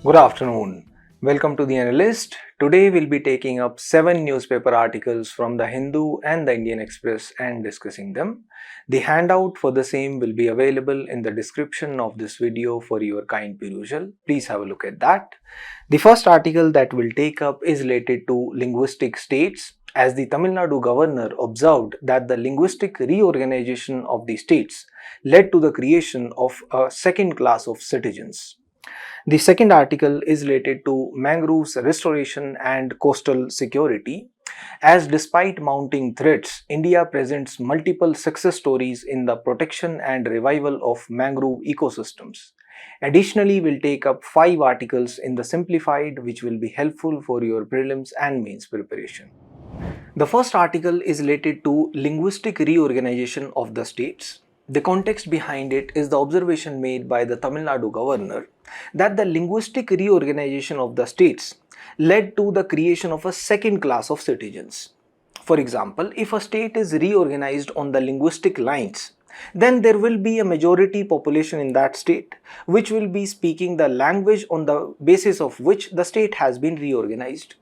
Good afternoon. Welcome to the Analyst. Today we'll be taking up 7 newspaper articles from the Hindu and the Indian Express and discussing them. The handout for the same will be available in the description of this video for your kind perusal. Please have a look at that. The first article that we'll take up is related to linguistic states, as the Tamil Nadu governor observed that the linguistic reorganization of the states led to the creation of a second class of citizens. The second article is related to mangroves restoration and coastal security, as despite mounting threats, India presents multiple success stories in the protection and revival of mangrove ecosystems. Additionally, we'll take up 5 articles in the simplified which will be helpful for your prelims and mains preparation. The first article is related to linguistic reorganization of the states. The context behind it is the observation made by the Tamil Nadu governor that the linguistic reorganization of the states led to the creation of a second class of citizens. For example, if a state is reorganized on the linguistic lines, then there will be a majority population in that state which will be speaking the language on the basis of which the state has been reorganized.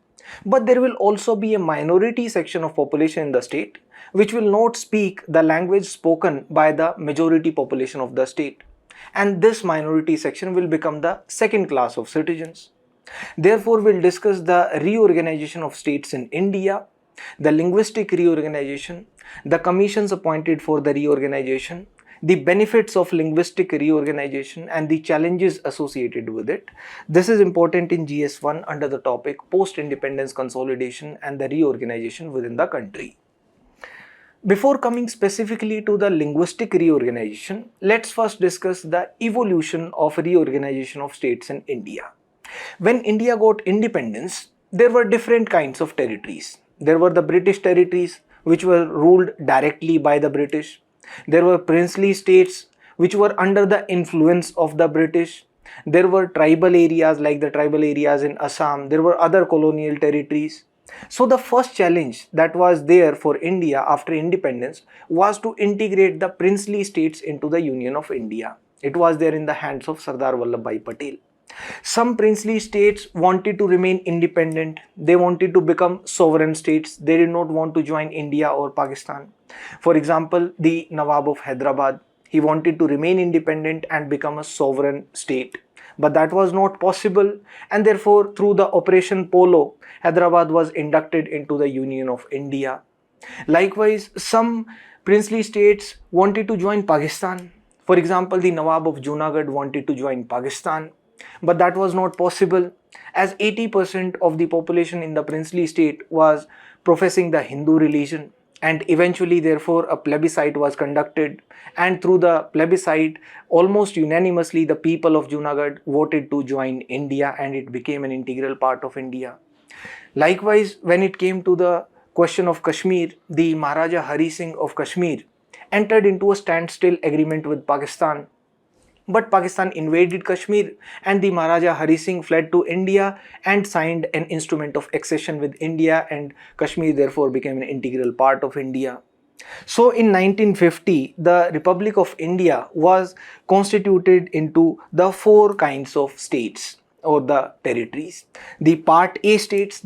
But there will also be a minority section of population in the state which will not speak the language spoken by the majority population of the state. And this minority section will become the second class of citizens. Therefore, we'll discuss the reorganization of states in India, the linguistic reorganization, the commissions appointed for the reorganization, the benefits of linguistic reorganization and the challenges associated with it. This is important in GS1 under the topic post-independence consolidation and the reorganization within the country. Before coming specifically to the linguistic reorganization, let's first discuss the evolution of reorganization of states in India. When India got independence, there were different kinds of territories. There were the British territories which were ruled directly by the British. There were princely states which were under the influence of the British. There were tribal areas like the tribal areas in Assam. There were other colonial territories. So the first challenge that was there for India after independence was to integrate the princely states into the Union of India. It was there in the hands of Sardar Vallabhbhai Patel. Some princely states wanted to remain independent. They wanted to become sovereign states. They did not want to join India or Pakistan. For example, the Nawab of Hyderabad, he wanted to remain independent and become a sovereign state. But that was not possible, and therefore through the Operation Polo, Hyderabad was inducted into the Union of India. Likewise, some princely states wanted to join Pakistan. For example, the Nawab of Junagadh wanted to join Pakistan, but that was not possible, as 80% of the population in the princely state was professing the Hindu religion. And eventually, therefore, a plebiscite was conducted, and through the plebiscite, almost unanimously, the people of Junagadh voted to join India, and it became an integral part of India. Likewise, when it came to the question of Kashmir, the Maharaja Hari Singh of Kashmir entered into a standstill agreement with Pakistan. But Pakistan invaded Kashmir, and the Maharaja Hari Singh fled to India and signed an instrument of accession with India, and Kashmir therefore became an integral part of India. So in 1950, the Republic of India was constituted into the 4 kinds of states or the territories. The Part A states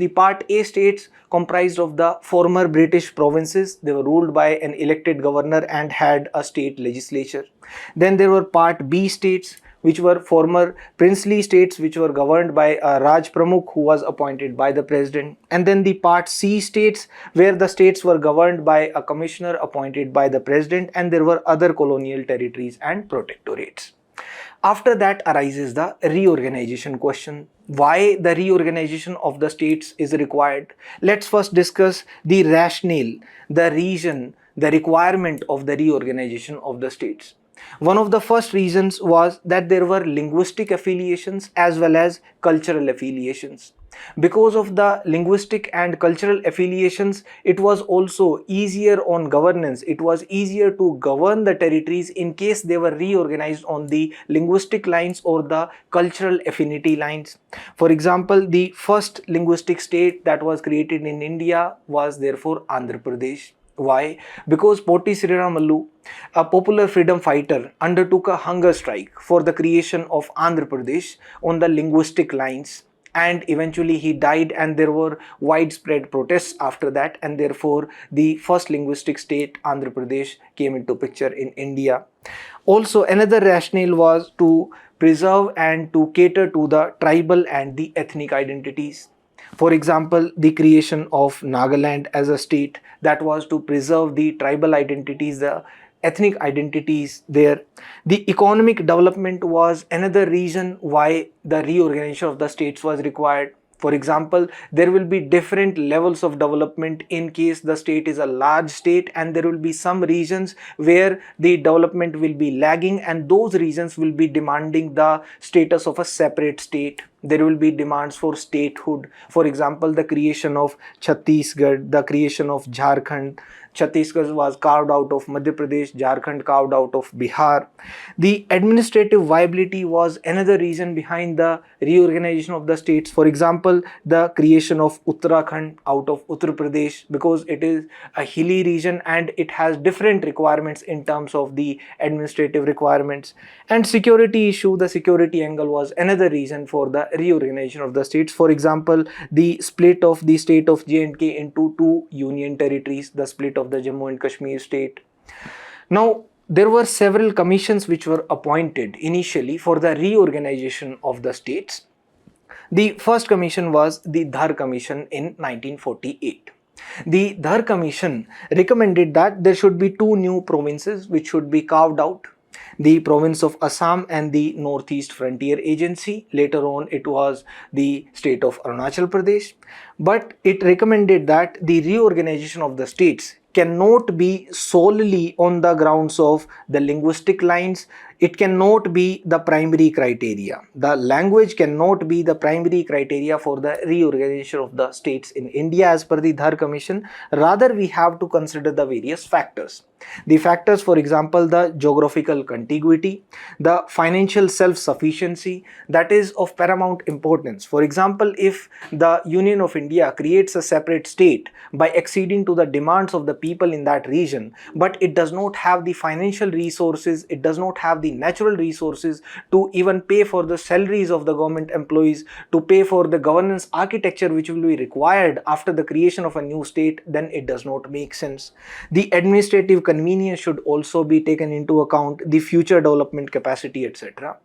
comprised of the former British provinces. They were ruled by an elected governor and had a state legislature. Then there were Part B states, which were former princely states which were governed by a Raj Pramukh who was appointed by the president. And then the Part C states, where the states were governed by a commissioner appointed by the president, and there were other colonial territories and protectorates. After that arises the reorganization question. Why the reorganization of the states is required? Let's first discuss the rationale, the reason, the requirement of the reorganization of the states. One of the first reasons was that there were linguistic affiliations as well as cultural affiliations. Because of the linguistic and cultural affiliations, it was also easier on governance. It was easier to govern the territories in case they were reorganized on the linguistic lines or the cultural affinity lines. For example, the first linguistic state that was created in India was therefore Andhra Pradesh. Why? Because Poti Sriramalu, a popular freedom fighter, undertook a hunger strike for the creation of Andhra Pradesh on the linguistic lines, and eventually he died, and there were widespread protests after that, and therefore the first linguistic state, Andhra Pradesh, came into picture in India. Also, another rationale was to preserve and to cater to the tribal and the ethnic identities. For example, the creation of Nagaland as a state, that was to preserve the tribal identities, the ethnic identities there. The economic development was another reason why the reorganization of the states was required. For example, there will be different levels of development in case the state is a large state, and there will be some regions where the development will be lagging, and those regions will be demanding the status of a separate state. There will be demands for statehood. For example, the creation of Chhattisgarh, the creation of Jharkhand. Chhattisgarh was carved out of Madhya Pradesh, Jharkhand carved out of Bihar. The administrative viability was another reason behind the reorganization of the states. For example, the creation of Uttarakhand out of Uttar Pradesh, because it is a hilly region and it has different requirements in terms of the administrative requirements. And security issue, the security angle was another reason for the reorganization of the states. For example, the split of the state of J&K into two union territories, the split of the Jammu and Kashmir state. Now, there were several commissions which were appointed initially for the reorganization of the states. The first commission was the Dhar Commission in 1948. The Dhar Commission recommended that there should be two new provinces which should be carved out: the province of Assam and the Northeast Frontier Agency. Later on, it was the state of Arunachal Pradesh. But it recommended that the reorganization of the states cannot be solely on the grounds of the linguistic lines. It cannot be the primary criteria. The language cannot be the primary criteria for the reorganization of the states in India as per the Dhar Commission. Rather, we have to consider the various factors. The factors, for example, the geographical contiguity, the financial self-sufficiency, that is of paramount importance. For example, if the Union of India creates a separate state by acceding to the demands of the people in that region, but it does not have the financial resources, it does not have the natural resources to even pay for the salaries of the government employees, to pay for the governance architecture which will be required after the creation of a new state, then it does not make sense. The administrative convenience should also be taken into account, the future development capacity, etc.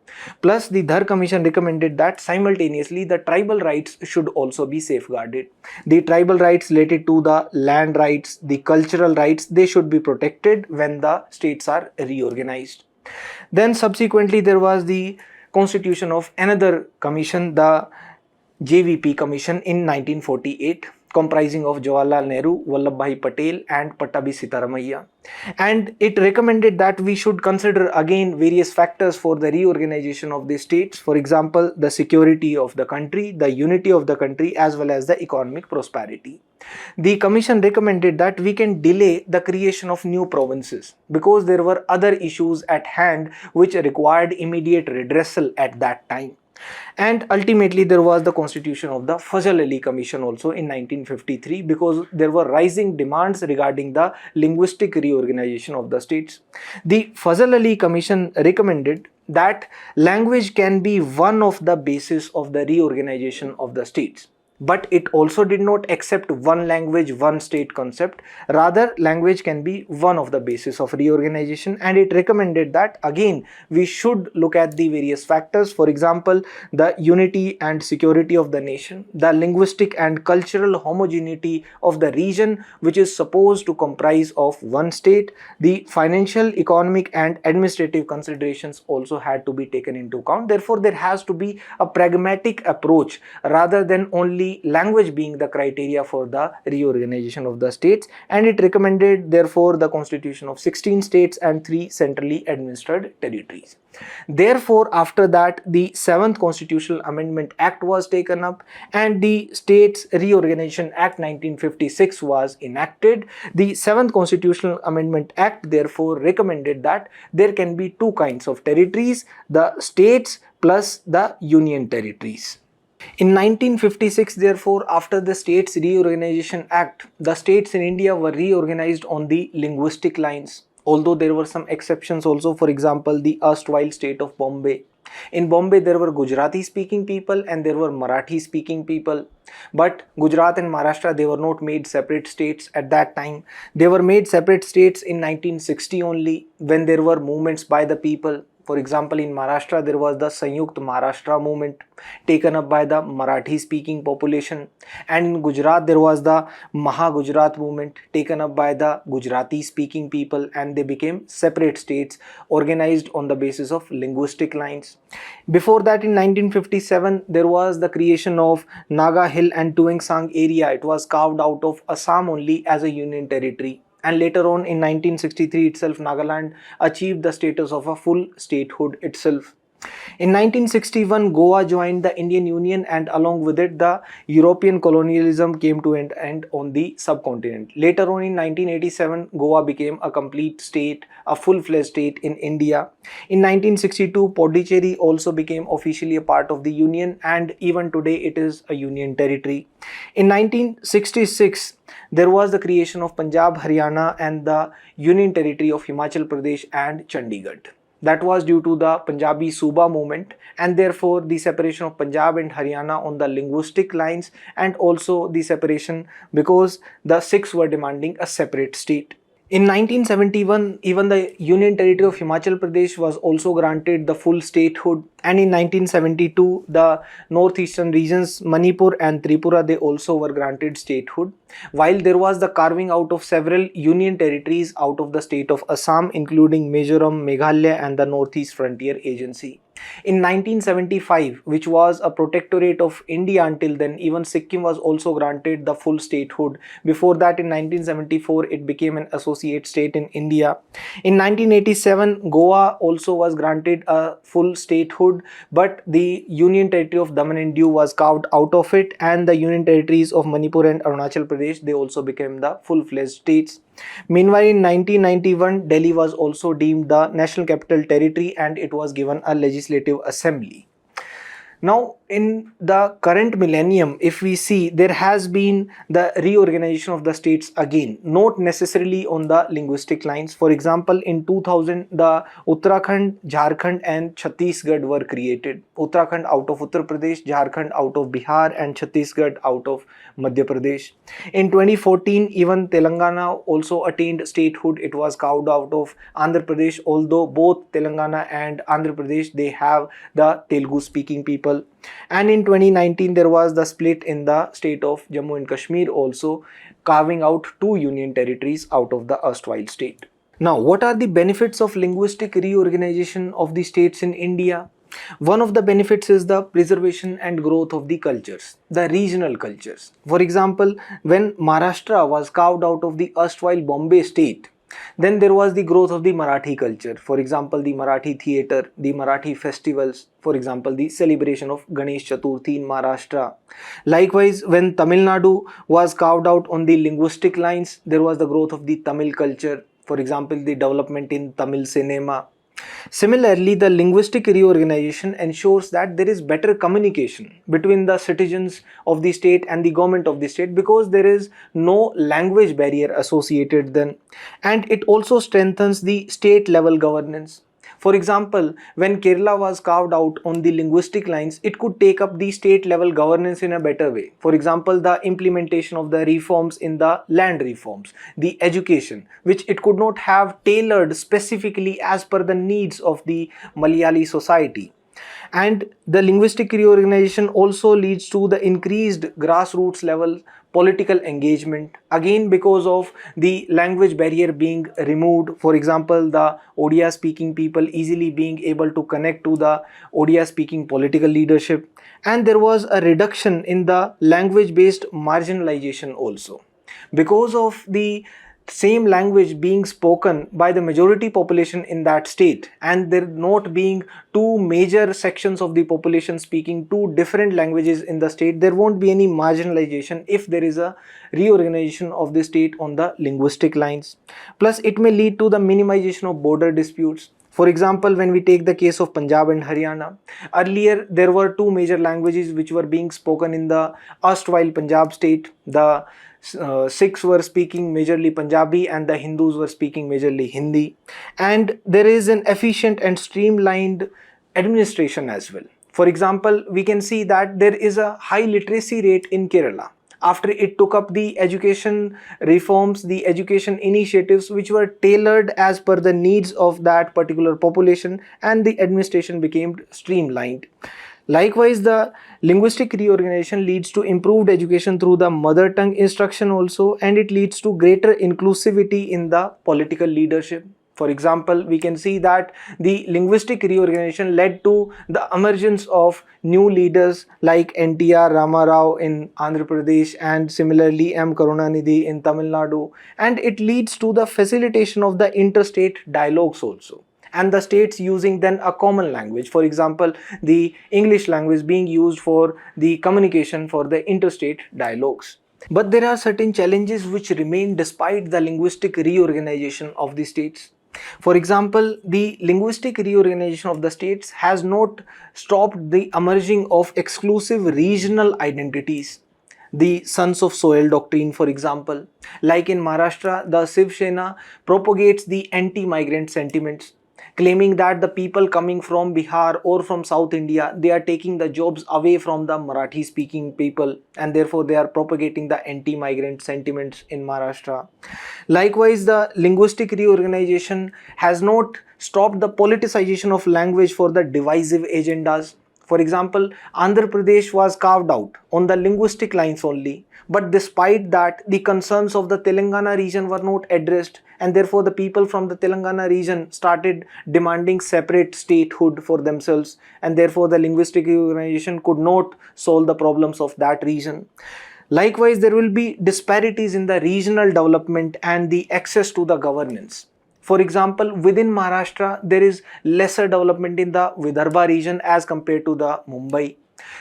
Plus, the Dhar Commission recommended that simultaneously the tribal rights should also be safeguarded. The tribal rights related to the land rights, the cultural rights, they should be protected when the states are reorganized. Then subsequently there was the constitution of another commission, the JVP Commission in 1948, comprising of Jawaharlal Nehru, Vallabhbhai Patel and Pattabhi Sitaramaiah. And it recommended that we should consider again various factors for the reorganization of the states. For example, the security of the country, the unity of the country, as well as the economic prosperity. The commission recommended that we can delay the creation of new provinces because there were other issues at hand which required immediate redressal at that time. And ultimately there was the constitution of the Fazal Ali Commission also in 1953, because there were rising demands regarding the linguistic reorganization of the states. The Fazal Ali Commission recommended that language can be one of the basis of the reorganization of the states. But it also did not accept one language, one state concept. Rather, language can be one of the basis of reorganization, and it recommended that again we should look at the various factors. For example, the unity and security of the nation, the linguistic and cultural homogeneity of the region which is supposed to comprise of one state. The financial, economic and administrative considerations also had to be taken into account. Therefore, there has to be a pragmatic approach rather than only language being the criteria for the reorganization of the states. And it recommended therefore the constitution of 16 states and 3 centrally administered territories. Therefore, after that, the 7th Constitutional Amendment Act was taken up and the States Reorganization Act 1956 was enacted. The 7th Constitutional Amendment Act therefore recommended that there can be two kinds of territories: the states plus the union territories. In 1956, therefore, after the States Reorganization Act, the states in India were reorganized on the linguistic lines. Although there were some exceptions also, for example, the erstwhile state of Bombay. In Bombay, there were Gujarati speaking people and there were Marathi speaking people. But Gujarat and Maharashtra, they were not made separate states at that time. They were made separate states in 1960 only, when there were movements by the people. For example, in Maharashtra, there was the Sanyukt Maharashtra movement taken up by the Marathi speaking population, and in Gujarat there was the Maha Gujarat movement taken up by the Gujarati speaking people, and they became separate states organized on the basis of linguistic lines. Before that, in 1957, there was the creation of Naga Hill and Tuengsang area. It was carved out of Assam only as a union territory. And later on in 1963 itself, Nagaland achieved the status of a full statehood itself. In 1961, Goa joined the Indian Union, and along with it, the European colonialism came to an end on the subcontinent. Later on in 1987, Goa became a complete state, a full-fledged state in India. In 1962, Pondicherry also became officially a part of the Union, and even today it is a Union territory. In 1966, there was the creation of Punjab, Haryana and the Union territory of Himachal Pradesh and Chandigarh. That was due to the Punjabi Suba movement, and therefore the separation of Punjab and Haryana on the linguistic lines, and also the separation because the Sikhs were demanding a separate state. In 1971, even the Union Territory of Himachal Pradesh was also granted the full statehood, and in 1972, the northeastern regions Manipur and Tripura, they also were granted statehood, while there was the carving out of several union territories out of the state of Assam, including Mizoram, Meghalaya and the Northeast Frontier Agency. In 1975, which was a protectorate of India until then, even Sikkim was also granted the full statehood. Before that, in 1974, it became an associate state in India. In 1987, Goa also was granted a full statehood, but the Union Territory of Daman and Diu was carved out of it, and the Union Territories of Manipur and Arunachal Pradesh, they also became the full-fledged states. Meanwhile, in 1991, Delhi was also deemed the National Capital Territory, and it was given a legislative assembly. Now, in the current millennium, if we see, there has been the reorganization of the states again, not necessarily on the linguistic lines. For example, in 2000, the Uttarakhand, Jharkhand and Chhattisgarh were created. Uttarakhand out of Uttar Pradesh, Jharkhand out of Bihar and Chhattisgarh out of Madhya Pradesh. In 2014, even Telangana also attained statehood. It was carved out of Andhra Pradesh, although both Telangana and Andhra Pradesh, they have the Telugu speaking people. And in 2019, there was the split in the state of Jammu and Kashmir, also carving out two union territories out of the erstwhile state. Now, what are the benefits of linguistic reorganization of the states in India? One of the benefits is the preservation and growth of the cultures, the regional cultures. For example, when Maharashtra was carved out of the erstwhile Bombay state, then there was the growth of the Marathi culture. For example, the Marathi theatre, the Marathi festivals, for example, the celebration of Ganesh Chaturthi in Maharashtra. Likewise, when Tamil Nadu was carved out on the linguistic lines, there was the growth of the Tamil culture. For example, the development in Tamil cinema. Similarly, the linguistic reorganization ensures that there is better communication between the citizens of the state and the government of the state, because there is no language barrier associated then, and it also strengthens the state level governance. For example, when Kerala was carved out on the linguistic lines, it could take up the state level governance in a better way. For example, the implementation of the reforms in the land reforms, the education, which it could not have tailored specifically as per the needs of the Malayali society. And the linguistic reorganization also leads to the increased grassroots level political engagement, again because of the language barrier being removed. For example, the Odia speaking people easily being able to connect to the Odia speaking political leadership, and there was a reduction in the language based marginalization also, because of the same language being spoken by the majority population in that state, and there not being two major sections of the population speaking two different languages in the state, there won't be any marginalization if there is a reorganization of the state on the linguistic lines. Plus, it may lead to the minimization of border disputes. For example, when we take the case of Punjab and Haryana, earlier there were two major languages which were being spoken in the erstwhile Punjab state. The Sikhs were speaking majorly Punjabi and the Hindus were speaking majorly Hindi. And there is an efficient and streamlined administration as well. For example, we can see that there is a high literacy rate in Kerala after it took up the education reforms, the education initiatives which were tailored as per the needs of that particular population, and the administration became streamlined. Likewise, the linguistic reorganization leads to improved education through the mother tongue instruction also, and it leads to greater inclusivity in the political leadership. For example, we can see that the linguistic reorganization led to the emergence of new leaders like NTR Ramarao in Andhra Pradesh and similarly M. Karunanidhi in Tamil Nadu, and it leads to the facilitation of the interstate dialogues also, and the states using then a common language. For example, the English language being used for the communication for the interstate dialogues. But there are certain challenges which remain despite the linguistic reorganization of the states. For example, the linguistic reorganization of the states has not stopped the emerging of exclusive regional identities. The Sons of Soil doctrine, for example, like in Maharashtra, the Shiv Sena propagates the anti-migrant sentiments, claiming that the people coming from Bihar or from South India, they are taking the jobs away from the Marathi speaking people, and therefore they are propagating the anti-migrant sentiments in Maharashtra. Likewise, the linguistic reorganization has not stopped the politicization of language for the divisive agendas. For example, Andhra Pradesh was carved out on the linguistic lines only, but despite that, the concerns of the Telangana region were not addressed, and therefore the people from the Telangana region started demanding separate statehood for themselves, and therefore the linguistic reorganization could not solve the problems of that region. Likewise, there will be disparities in the regional development and the access to the governance. For example, within Maharashtra, there is lesser development in the Vidarbha region as compared to the Mumbai.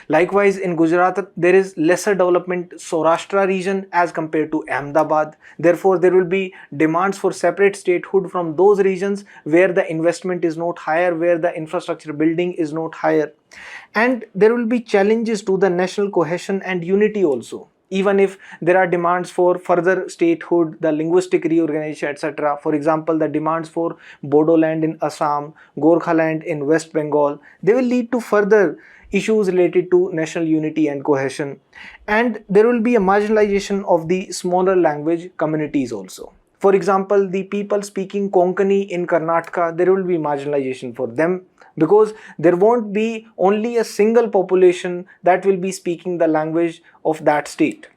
Likewise, in Gujarat, there is lesser development Saurashtra region as compared to Ahmedabad. Therefore, there will be demands for separate statehood from those regions where the investment is not higher, where the infrastructure building is not higher. And there will be challenges to the national cohesion and unity also. Even if there are demands for further statehood, the linguistic reorganization, etc. For example, the demands for Bodoland in Assam, Gorkhaland in West Bengal, they will lead to further issues related to national unity and cohesion. And there will be a marginalization of the smaller language communities also. For example, the people speaking Konkani in Karnataka, there will be marginalization for them, because there won't be only a single population that will be speaking the language of that state.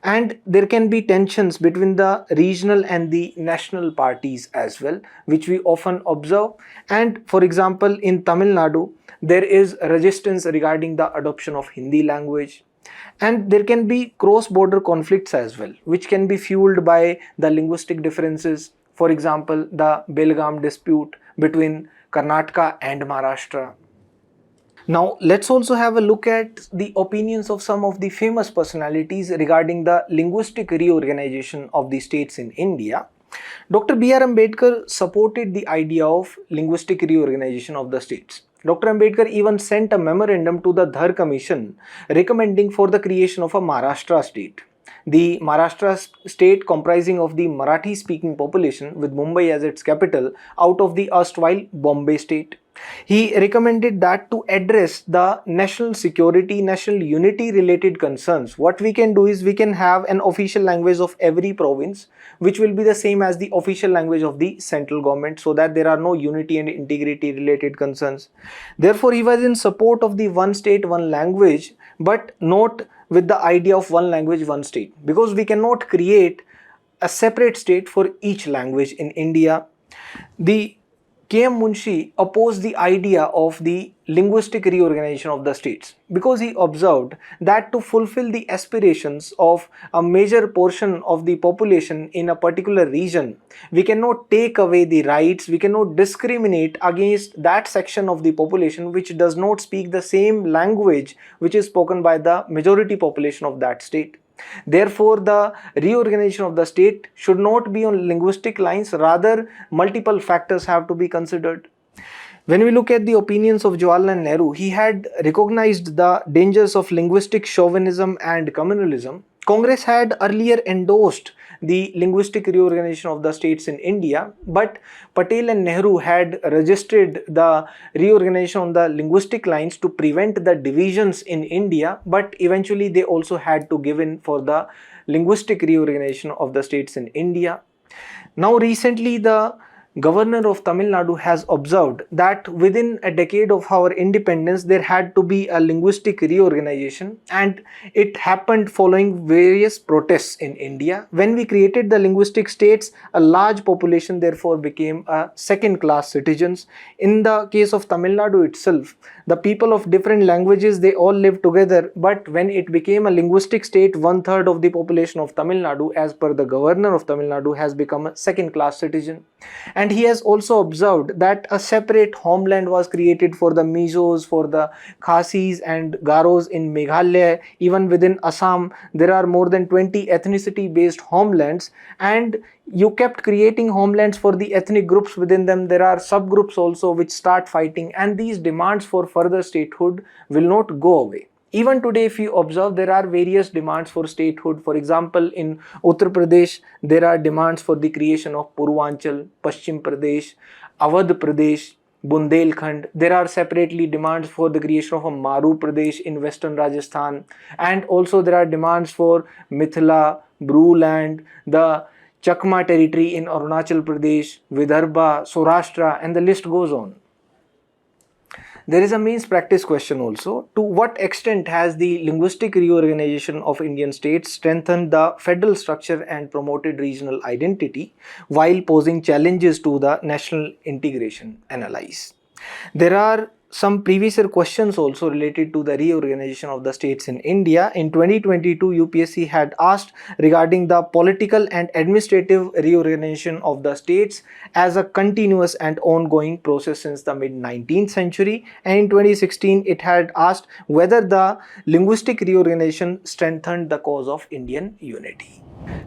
And there can be tensions between the regional and the national parties as well, which we often observe. And for example, in Tamil Nadu, there is resistance regarding the adoption of Hindi language. And there can be cross-border conflicts as well, which can be fueled by the linguistic differences. For example, the Belgaum dispute between Karnataka and Maharashtra. Now, let's also have a look at the opinions of some of the famous personalities regarding the linguistic reorganization of the states in India. Dr. B.R. Ambedkar supported the idea of linguistic reorganization of the states. Dr. Ambedkar even sent a memorandum to the Dhar Commission recommending for the creation of a Maharashtra state. The Maharashtra state comprising of the Marathi speaking population with Mumbai as its capital out of the erstwhile Bombay state. He recommended that to address the national security, national unity related concerns, what we can do is we can have an official language of every province which will be the same as the official language of the central government, so that there are no unity and integrity related concerns. Therefore, he was in support of the one state, one language, but not with the idea of one language, one state, because we cannot create a separate state for each language in India. The K.M. Munshi opposed the idea of the linguistic reorganization of the states because he observed that to fulfill the aspirations of a major portion of the population in a particular region, we cannot take away the rights, we cannot discriminate against that section of the population which does not speak the same language which is spoken by the majority population of that state. Therefore, the reorganization of the state should not be on linguistic lines, rather multiple factors have to be considered. When we look at the opinions of Jawaharlal Nehru, he had recognized the dangers of linguistic chauvinism and communalism. Congress had earlier endorsed the linguistic reorganization of the states in India, but Patel and Nehru had registered the reorganization on the linguistic lines to prevent the divisions in India, but eventually they also had to give in for the linguistic reorganization of the states in India. Now recently the governor of Tamil Nadu has observed that within a decade of our independence there had to be a linguistic reorganization, and it happened following various protests in India. When we created the linguistic states, a large population therefore became a second class citizens. In the case of Tamil Nadu itself, the people of different languages, they all live together, but when it became a linguistic state, 1/3 of the population of Tamil Nadu, as per the governor of Tamil Nadu, has become a second class citizen. And he has also observed that a separate homeland was created for the Mizos, for the Khasis and Garos in Meghalaya. Even within Assam, there are more than 20 ethnicity based homelands, and you kept creating homelands for the ethnic groups within them. There are subgroups also which start fighting, and these demands for further statehood will not go away. Even today, if you observe, there are various demands for statehood. For example, in Uttar Pradesh, there are demands for the creation of Purvanchal, Paschim Pradesh, Awadh Pradesh, Bundelkhand. There are separately demands for the creation of a Maru Pradesh in western Rajasthan, and also there are demands for Mithila, Bruland, the Chakma territory in Arunachal Pradesh, Vidarbha, Saurashtra, and the list goes on. There is a means practice question also. To what extent has the linguistic reorganization of Indian states strengthened the federal structure and promoted regional identity while posing challenges to the national integration? Analyze. There are some previous year questions also related to the reorganization of the states in India. In 2022, UPSC had asked regarding the political and administrative reorganization of the states as a continuous and ongoing process since the mid-19th century. And in 2016, it had asked whether the linguistic reorganization strengthened the cause of Indian unity.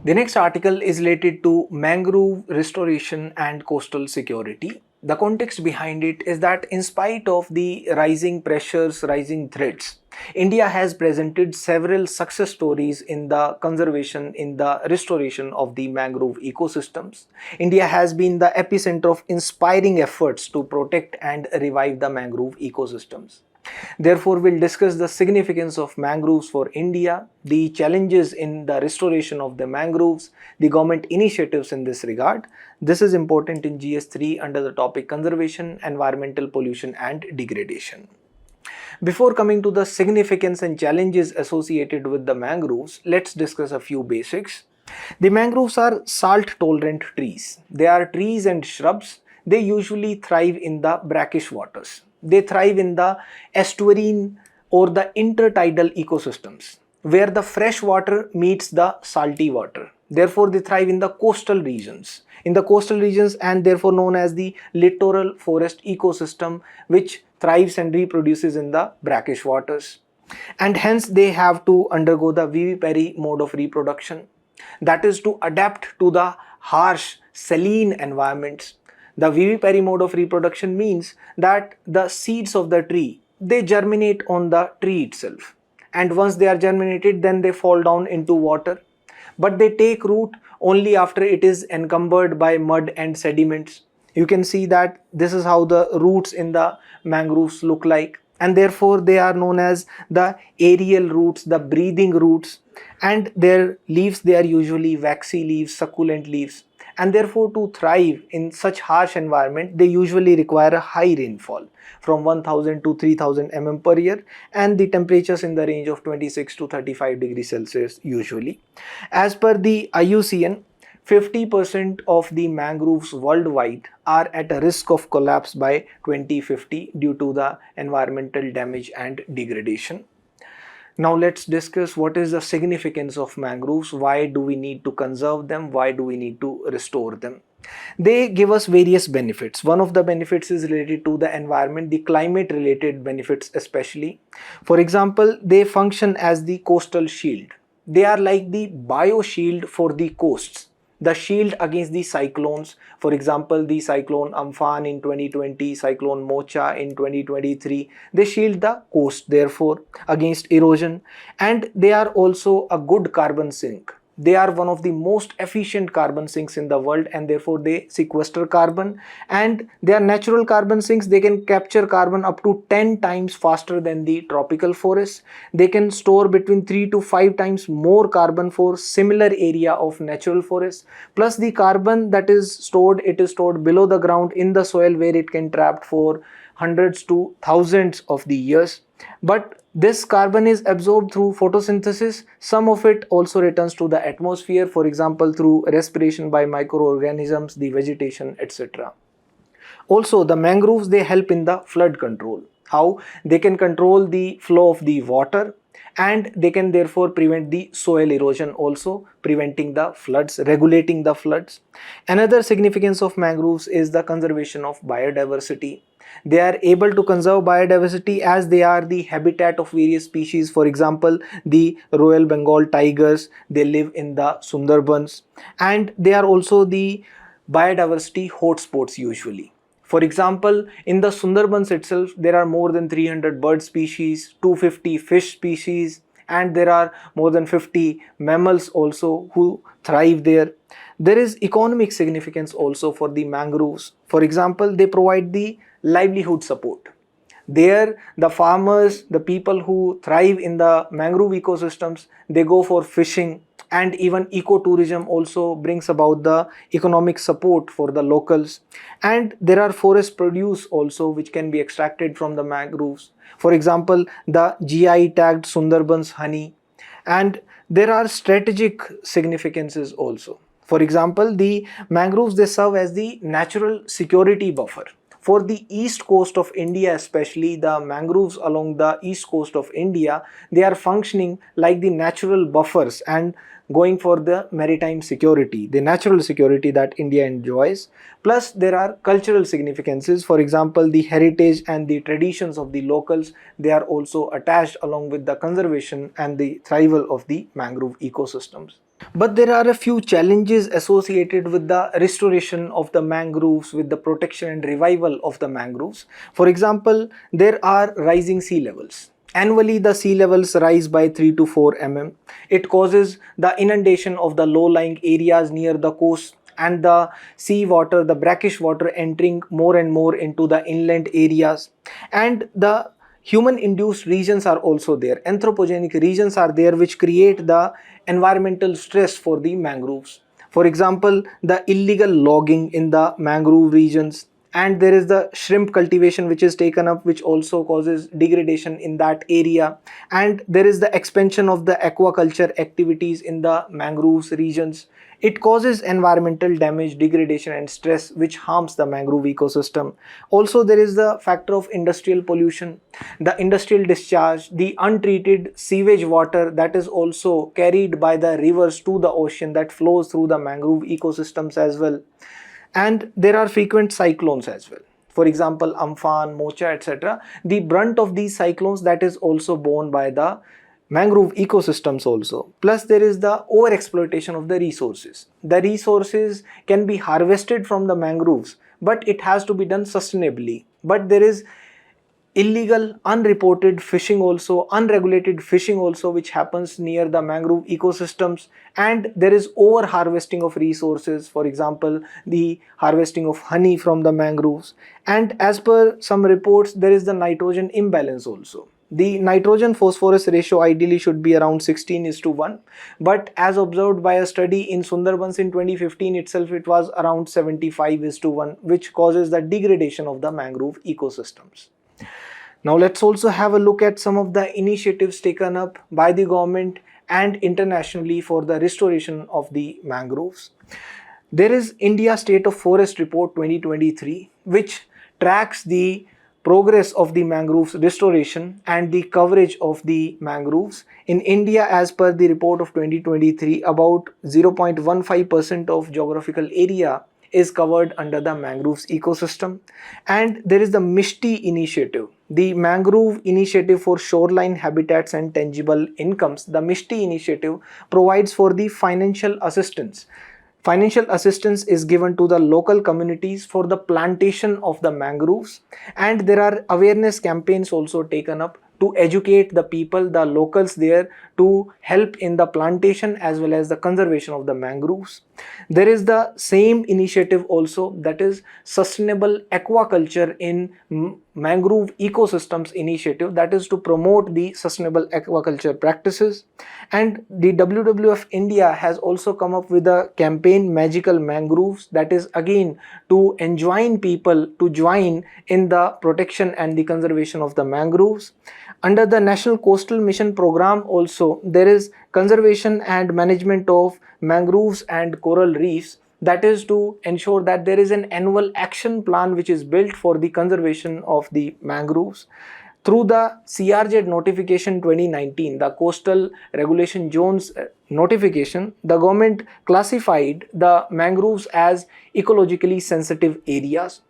The next article is related to mangrove restoration and coastal security. The context behind it is that in spite of the rising pressures, rising threats, India has presented several success stories in the conservation, in the restoration of the mangrove ecosystems. India has been the epicenter of inspiring efforts to protect and revive the mangrove ecosystems. Therefore, we'll discuss the significance of mangroves for India, the challenges in the restoration of the mangroves, the government initiatives in this regard. This is important in GS3 under the topic conservation, environmental pollution and degradation. Before coming to the significance and challenges associated with the mangroves, let's discuss a few basics. The mangroves are salt-tolerant trees. They are trees and shrubs. They usually thrive in the brackish waters. They thrive in the estuarine or the intertidal ecosystems, where the fresh water meets the salty water. Therefore, they thrive in the coastal regions. In the coastal regions, and therefore known as the littoral forest ecosystem, which thrives and reproduces in the brackish waters. And hence they have to undergo the vivipary mode of reproduction. That is to adapt to the harsh saline environments. The vivipary mode of reproduction means that the seeds of the tree, they germinate on the tree itself. And once they are germinated, then they fall down into water. But they take root only after it is encumbered by mud and sediments. You can see that this is how the roots in the mangroves look like. And therefore they are known as the aerial roots, the breathing roots. And their leaves, they are usually waxy leaves, succulent leaves. And therefore to thrive in such harsh environment, they usually require a high rainfall from 1000 to 3000 mm per year, and the temperatures in the range of 26 to 35 degrees Celsius usually. As per the IUCN, 50% of the mangroves worldwide are at a risk of collapse by 2050 due to the environmental damage and degradation. Now let's discuss what is the significance of mangroves, why do we need to conserve them, why do we need to restore them. They give us various benefits. One of the benefits is related to the environment, the climate related benefits especially. For example, they function as the coastal shield. They are like the bio shield for the coasts. the shield against the cyclones. For example, the cyclone Amphan in 2020, cyclone Mocha in 2023, they shield the coast therefore against erosion, and they are also a good carbon sink. They are one of the most efficient carbon sinks in the world, and therefore they sequester carbon, and they are natural carbon sinks. They can capture carbon up to 10 times faster than the tropical forests. They can store between 3 to 5 times more carbon for similar area of natural forests. Plus the carbon that is stored, it is stored below the ground in the soil, where it can trapped for hundreds to thousands of the years. But this carbon is absorbed through photosynthesis. Some of it also returns to the atmosphere, for example through respiration by microorganisms, the vegetation, etc. Also, the mangroves, they help in the flood control. How? They can control the flow of the water, and they can therefore prevent the soil erosion, also preventing the floods, regulating the floods. Another significance of mangroves is the conservation of biodiversity. They are able to conserve biodiversity as they are the habitat of various species. For example, the Royal Bengal tigers, they live in the Sundarbans, and they are also the biodiversity hotspots usually. For example, in the Sundarbans itself, there are more than 300 bird species, 250 fish species, and there are more than 50 mammals also who thrive there. There is economic significance also for the mangroves. For example, they provide the livelihood support. There, the farmers, the people who thrive in the mangrove ecosystems, they go for fishing, and even ecotourism also brings about the economic support for the locals. And there are forest produce also which can be extracted from the mangroves. For example, the GI tagged Sundarbans honey. And there are strategic significances also. For example, the mangroves, they serve as the natural security buffer. For the east coast of India, especially the mangroves along the east coast of India, they are functioning like the natural buffers and going for the maritime security, the natural security that India enjoys. Plus, there are cultural significances. For example, the heritage and the traditions of the locals, they are also attached along with the conservation and the thrival of the mangrove ecosystems. But there are a few challenges associated with the restoration of the mangroves, with the protection and revival of the mangroves. For example, there are rising sea levels. Annually, the sea levels rise by 3 to 4 mm. It causes the inundation of the low-lying areas near the coast, and the sea water, the brackish water, entering more and more into the inland areas. And the human-induced regions are also there. Anthropogenic regions are there which create the environmental stress for the mangroves. For example, the illegal logging in the mangrove regions, and there is the shrimp cultivation which is taken up, which also causes degradation in that area. And there is the expansion of the aquaculture activities in the mangroves regions. It causes environmental damage, degradation and stress which harms the mangrove ecosystem. Also, there is the factor of industrial pollution, the industrial discharge, the untreated sewage water that is also carried by the rivers to the ocean, that flows through the mangrove ecosystems as well. And there are frequent cyclones as well. For example, Amphan, Mocha, etc. The brunt of these cyclones, that is also borne by the mangrove ecosystems also. Plus, there is the overexploitation of the resources. The resources can be harvested from the mangroves, but it has to be done sustainably. But there is illegal, unreported fishing also, unregulated fishing also, which happens near the mangrove ecosystems. And there is over harvesting of resources, for example, the harvesting of honey from the mangroves. And as per some reports, there is the nitrogen imbalance also. The nitrogen phosphorus ratio ideally should be around 16:1, but as observed by a study in Sundarbans in 2015 itself, it was around 75:1, which causes the degradation of the mangrove ecosystems. Now let's also have a look at some of the initiatives taken up by the government and internationally for the restoration of the mangroves. There is India State of Forest Report 2023, which tracks the progress of the mangroves restoration and the coverage of the mangroves. In India, as per the report of 2023, about 0.15% of geographical area is covered under the mangroves ecosystem. And there is the MISHTI initiative, the Mangrove Initiative for Shoreline Habitats and Tangible Incomes. The MISHTI initiative provides for the financial assistance Financial assistance is given to the local communities for the plantation of the mangroves, and there are awareness campaigns also taken up to educate the people, the locals there, to help in the plantation as well as the conservation of the mangroves. There is the same initiative also, that is sustainable aquaculture in mangrove ecosystems initiative, that is to promote the sustainable aquaculture practices. And the WWF India has also come up with a campaign Magical Mangroves, that is again to enjoin people to join in the protection and the conservation of the mangroves. Under the National Coastal Mission program also, there is conservation and management of mangroves and coral reefs, that is to ensure that there is an annual action plan which is built for the conservation of the mangroves. Through the CRZ notification 2019, the Coastal Regulation Zones notification, the government classified the mangroves as ecologically sensitive areas.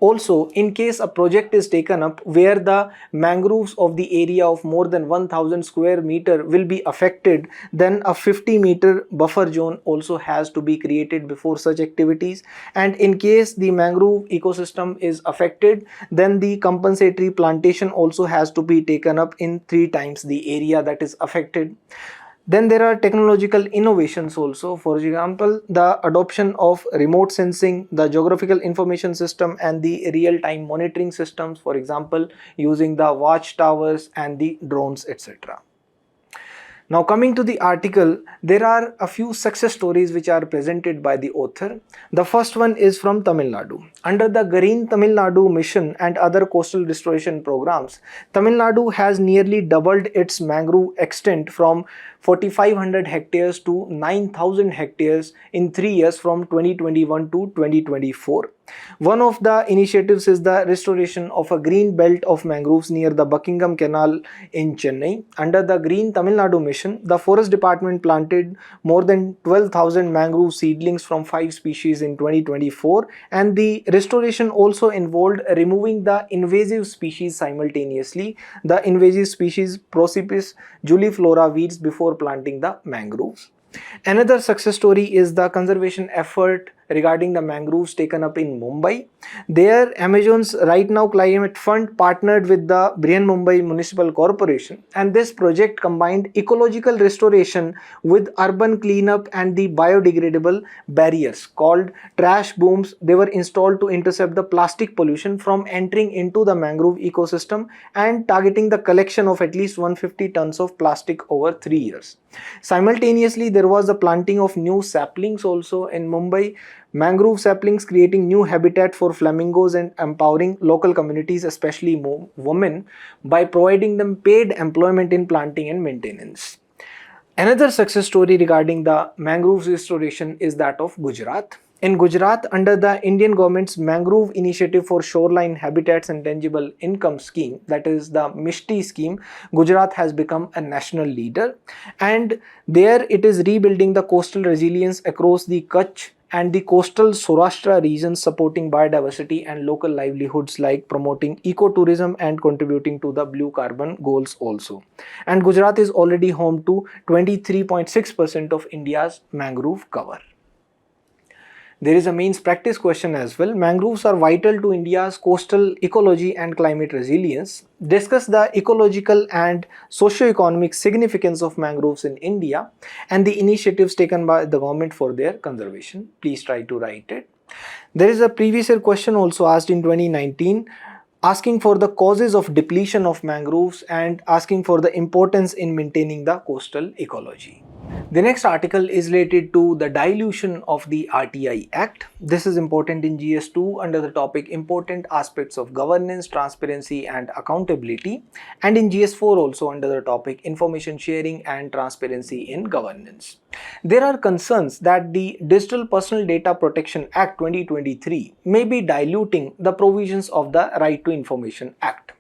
Also, in case a project is taken up where the mangroves of the area of more than 1000 square meter will be affected, then a 50-meter buffer zone also has to be created before such activities. And in case the mangrove ecosystem is affected, then the compensatory plantation also has to be taken up in 3 times the area that is affected. Then there are technological innovations also. For example, the adoption of remote sensing, the geographical information system and the real-time monitoring systems, for example, using the watchtowers and the drones, etc. Now coming to the article, there are a few success stories which are presented by the author. The first one is from Tamil Nadu. Under the Green Tamil Nadu mission and other coastal restoration programs, Tamil Nadu has nearly doubled its mangrove extent from 4,500 hectares to 9,000 hectares in 3 years from 2021 to 2024. One of the initiatives is the restoration of a green belt of mangroves near the Buckingham Canal in Chennai. Under the Green Tamil Nadu mission, the Forest Department planted more than 12,000 mangrove seedlings from 5 species in 2024, and the restoration also involved removing the invasive species simultaneously, the invasive species Prosopis juliflora weeds, before planting the mangroves. Another success story is the conservation effort regarding the mangroves taken up in Mumbai. There, Amazon's Right Now Climate Fund partnered with the Brihan-Mumbai Municipal Corporation, and this project combined ecological restoration with urban cleanup and the biodegradable barriers called trash booms. They were installed to intercept the plastic pollution from entering into the mangrove ecosystem and targeting the collection of at least 150 tons of plastic over 3 years. Simultaneously, there was the planting of new saplings also in Mumbai. Mangrove saplings creating new habitat for flamingos and empowering local communities, especially women, by providing them paid employment in planting and maintenance. Another success story regarding the mangroves restoration is that of Gujarat. In Gujarat, under the Indian government's Mangrove Initiative for Shoreline Habitats and Tangible Income scheme, that is the MISHTI scheme, Gujarat has become a national leader, and there it is rebuilding the coastal resilience across the Kutch and the coastal Saurashtra regions, supporting biodiversity and local livelihoods, like promoting ecotourism and contributing to the blue carbon goals also. And Gujarat is already home to 23.6% of India's mangrove cover. There is a means practice question as well. Mangroves are vital to India's coastal ecology and climate resilience. Discuss the ecological and socio-economic significance of mangroves in India and the initiatives taken by the government for their conservation. Please try to write it. There is a previous year question also asked in 2019, asking for the causes of depletion of mangroves and asking for the importance in maintaining the coastal ecology. The next article is related to the dilution of the RTI Act. This is important in GS2 under the topic Important Aspects of Governance, Transparency and Accountability, and in GS4 also under the topic Information Sharing and Transparency in Governance. There are concerns that the Digital Personal Data Protection Act 2023 may be diluting the provisions of the Right to Information Act.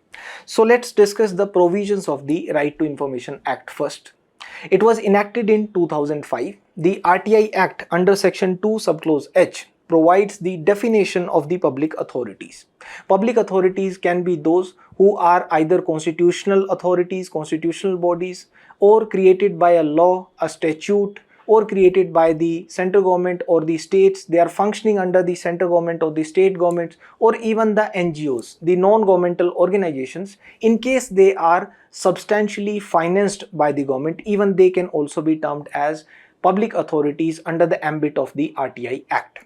So let's discuss the provisions of the Right to Information Act first. It was enacted in 2005. The RTI Act under Section 2 subclause H provides the definition of the public authorities. Public authorities can be those who are either constitutional authorities, constitutional bodies, or created by a law, a statute, or created by the central government or the states, they are functioning under the central government or the state governments, or even the NGOs, the non-governmental organizations, in case they are substantially financed by the government, even they can also be termed as public authorities under the ambit of the RTI Act.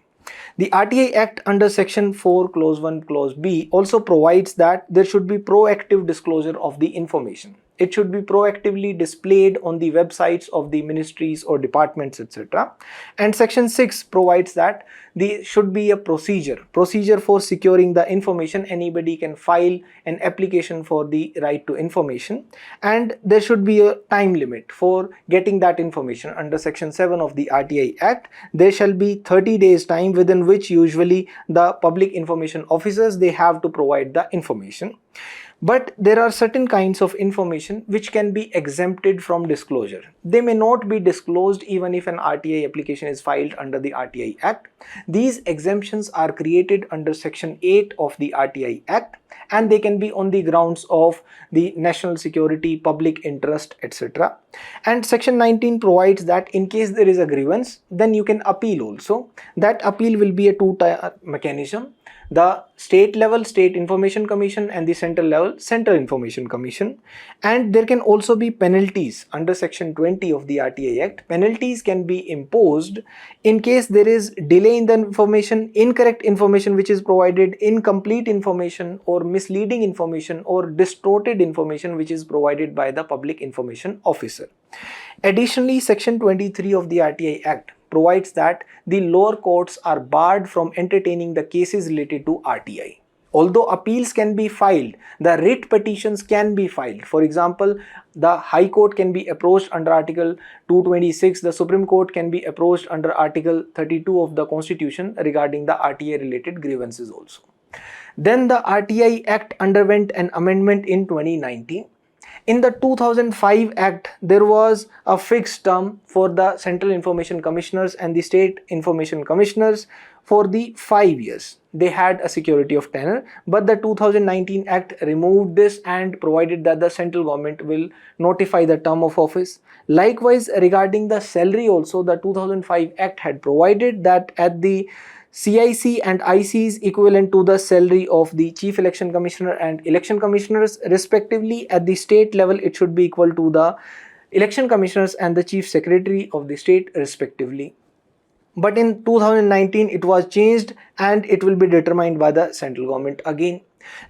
The RTI Act under Section 4 Clause 1 Clause B also provides that there should be proactive disclosure of the information. It should be proactively displayed on the websites of the ministries or departments, etc. And Section 6 provides that there should be a procedure for securing the information. Anybody can file an application for the right to information, and there should be a time limit for getting that information. Under Section 7 of the RTI Act, there shall be 30 days time within which usually the public information officers, they have to provide the information. But there are certain kinds of information which can be exempted from disclosure. They may not be disclosed even if an RTI application is filed under the RTI Act. These exemptions are created under Section 8 of the RTI Act, and they can be on the grounds of the national security, public interest, etc. And Section 19 provides that in case there is a grievance, then you can appeal also. That appeal will be a two-tier mechanism: the state level, State Information Commission, and the central level, Central Information Commission. And there can also be penalties under Section 20 of the RTI Act. Penalties can be imposed in case there is delay in the information, incorrect information which is provided, incomplete information, or misleading information, or distorted information which is provided by the public information officer. Additionally, Section 23 of the RTI Act provides that the lower courts are barred from entertaining the cases related to RTI. Although appeals can be filed, the writ petitions can be filed. For example, the High Court can be approached under Article 226, the Supreme Court can be approached under Article 32 of the Constitution regarding the RTI related grievances also. Then the RTI Act underwent an amendment in 2019. In the 2005 Act, there was a fixed term for the Central Information Commissioners and the State Information Commissioners for the 5 years. They had a security of tenure, but the 2019 Act removed this and provided that the central government will notify the term of office. Likewise, regarding the salary also, the 2005 Act had provided that at the CIC and ICs equivalent to the salary of the Chief Election Commissioner and Election Commissioners respectively. At the state level, it should be equal to the Election Commissioners and the Chief Secretary of the state respectively. But in 2019, it was changed and it will be determined by the central government again.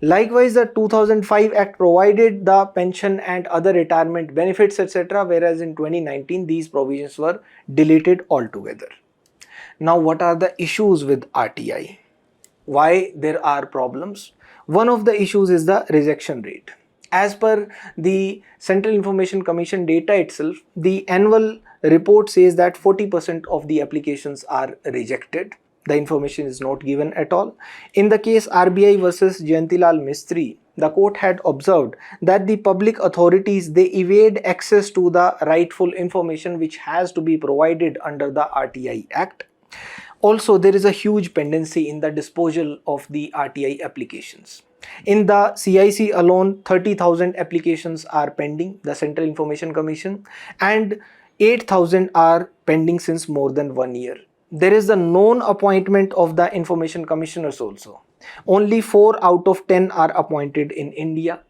Likewise, the 2005 Act provided the pension and other retirement benefits, etc., whereas in 2019, these provisions were deleted altogether. Now, what are the issues with RTI? Why there are problems? One of the issues is the rejection rate. As per the Central Information Commission data itself, the annual report says that 40% of the applications are rejected. The information is not given at all. In the case RBI versus Jayantilal Mistry, the court had observed that the public authorities, they evade access to the rightful information which has to be provided under the RTI Act. Also, there is a huge pendency in the disposal of the RTI applications. In the CIC alone, 30,000 applications are pending, the Central Information Commission, and 8,000 are pending since more than 1 year. There is the non-appointment of the Information Commissioners also. Only 4 out of 10 are appointed in India.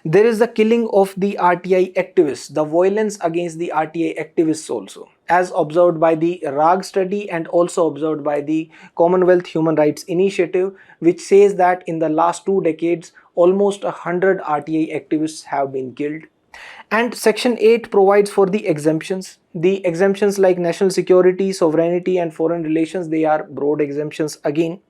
There is the killing of the RTI activists, the violence against the RTI activists also, as observed by the RAG study and also observed by the Commonwealth Human Rights Initiative, which says that in the last 2 decades, almost 100 RTI activists have been killed. And Section 8 provides for the exemptions. The exemptions like national security, sovereignty and foreign relations, they are broad exemptions again.